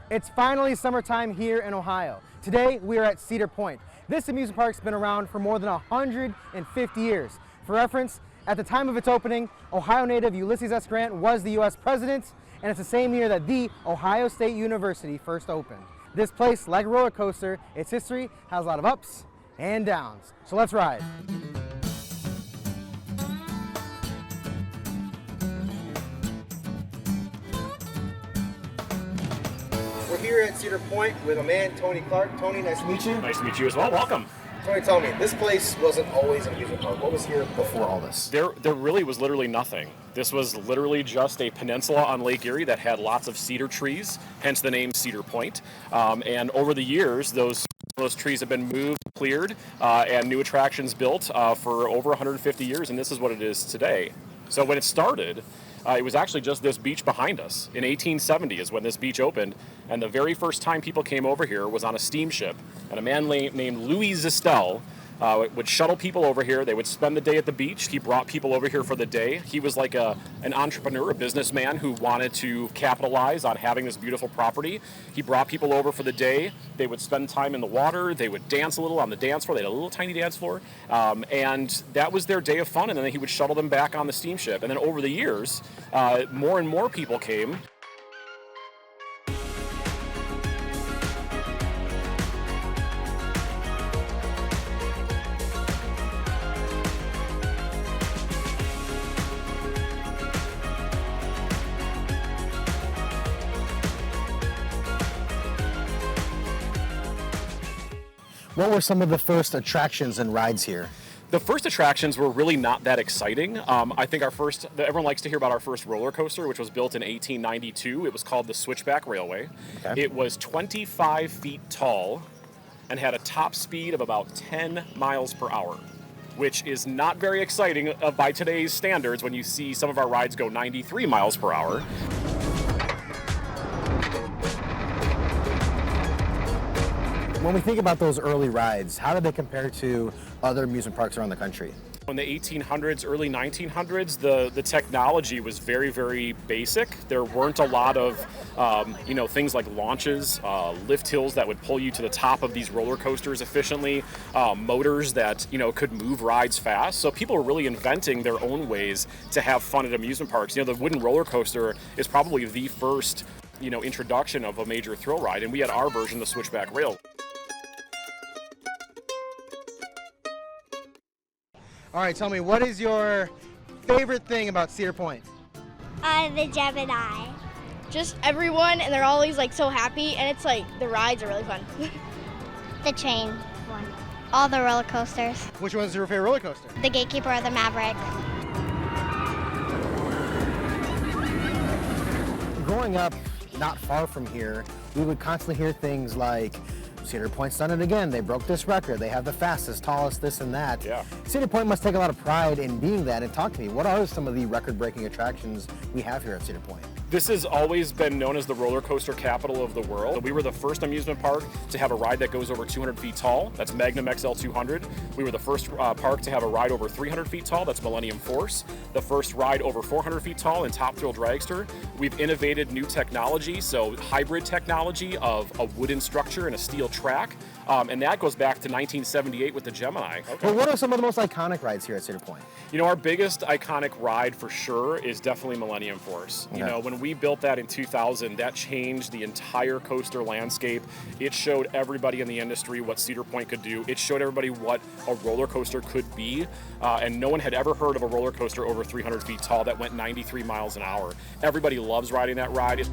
It's finally summertime here in Ohio. Today we are at Cedar Point. This amusement park's been around for more than 150 years. For reference, at the time of its opening, Ohio native Ulysses S. Grant was the U.S. president, and it's the same year that the Ohio State University first opened. This place, like a roller coaster, its history has a lot of ups and downs. So let's ride. We're here at Cedar Point with a man, Tony Clark. Tony, nice to meet you. Nice to meet you as well. Welcome. Tony, tell me, this place wasn't always an amusement park. What was here before all this? There really was literally nothing. This was literally just a peninsula on Lake Erie that had lots of cedar trees, hence the name Cedar Point. And over the years, those trees have been moved, cleared, and new attractions built for over 150 years, and this is what it is today. So when it started, it was actually just this beach behind us. In 1870 is when this beach opened, and the very first time people came over here was on a steamship, and a man named Louis Zistel would shuttle people over here. They would spend the day at the beach. He brought people over here for the day. He was like an entrepreneur, a businessman who wanted to capitalize on having this beautiful property. He brought people over for the day. They would spend time in the water. They would dance a little on the dance floor. They had a little tiny dance floor. And that was their day of fun. And then he would shuttle them back on the steamship. And then over the years, more and more people came. What were some of the first attractions and rides here? The first attractions were really not that exciting. I think everyone likes to hear about our first roller coaster, which was built in 1892. It was called the Switchback Railway. Okay. It was 25 feet tall and had a top speed of about 10 miles per hour, which is not very exciting by today's standards when you see some of our rides go 93 miles per hour. When we think about those early rides, how did they compare to other amusement parks around the country? In the 1800s, early 1900s, the technology was very, very basic. There weren't a lot of, things like launches, lift hills that would pull you to the top of these roller coasters efficiently, motors that, could move rides fast. So people were really inventing their own ways to have fun at amusement parks. The wooden roller coaster is probably the first, introduction of a major thrill ride, and we had our version, the Switchback Railway. All right, tell me, what is your favorite thing about Cedar Point? The Gemini. Just everyone, and they're always so happy, and it's the rides are really fun. The train one. All the roller coasters. Which one's your favorite roller coaster? The Gatekeeper or the Maverick. Growing up not far from here, we would constantly hear things like, Cedar Point's done it again. They broke this record. They have the fastest, tallest, this and that. Yeah. Cedar Point must take a lot of pride in being that. And talk to me, what are some of the record-breaking attractions we have here at Cedar Point? This has always been known as the roller coaster capital of the world. We were the first amusement park to have a ride that goes over 200 feet tall. That's Magnum XL 200. We were the first park to have a ride over 300 feet tall. That's Millennium Force. The first ride over 400 feet tall in Top Thrill Dragster. We've innovated new technology, so hybrid technology of a wooden structure and a steel track. And that goes back to 1978 with the Gemini. Okay. Well, what are some of the most iconic rides here at Cedar Point? Our biggest iconic ride for sure is definitely Millennium Force. Okay. When we built that in 2000, that changed the entire coaster landscape. It showed everybody in the industry what Cedar Point could do. It showed everybody what a roller coaster could be. And no one had ever heard of a roller coaster over 300 feet tall that went 93 miles an hour. Everybody loves riding that ride.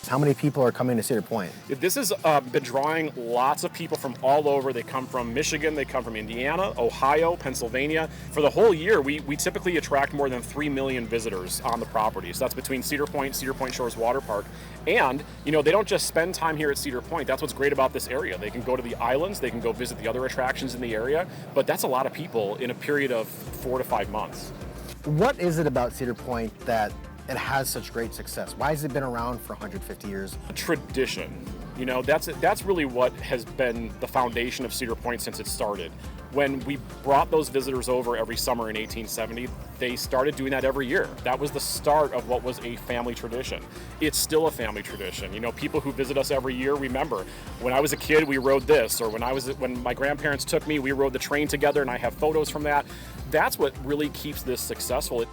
How many people are coming to Cedar Point? This has been drawing lots of people from all over. They come from Michigan, they come from Indiana, Ohio, Pennsylvania. For the whole year, we typically attract more than 3 million visitors on the property. So that's between Cedar Point Shores Water Park. And, they don't just spend time here at Cedar Point. That's what's great about this area. They can go to the islands, they can go visit the other attractions in the area, but that's a lot of people in a period of 4 to 5 months. What is it about Cedar Point that it has such great success? Why has it been around for 150 years? Tradition. That's really what has been the foundation of Cedar Point since it started. When we brought those visitors over every summer in 1870, they started doing that every year. That was the start of what was a family tradition. It's still a family tradition. You know, people who visit us every year remember, when I was a kid, we rode this, or when my grandparents took me, we rode the train together, and I have photos from that. That's what really keeps this successful.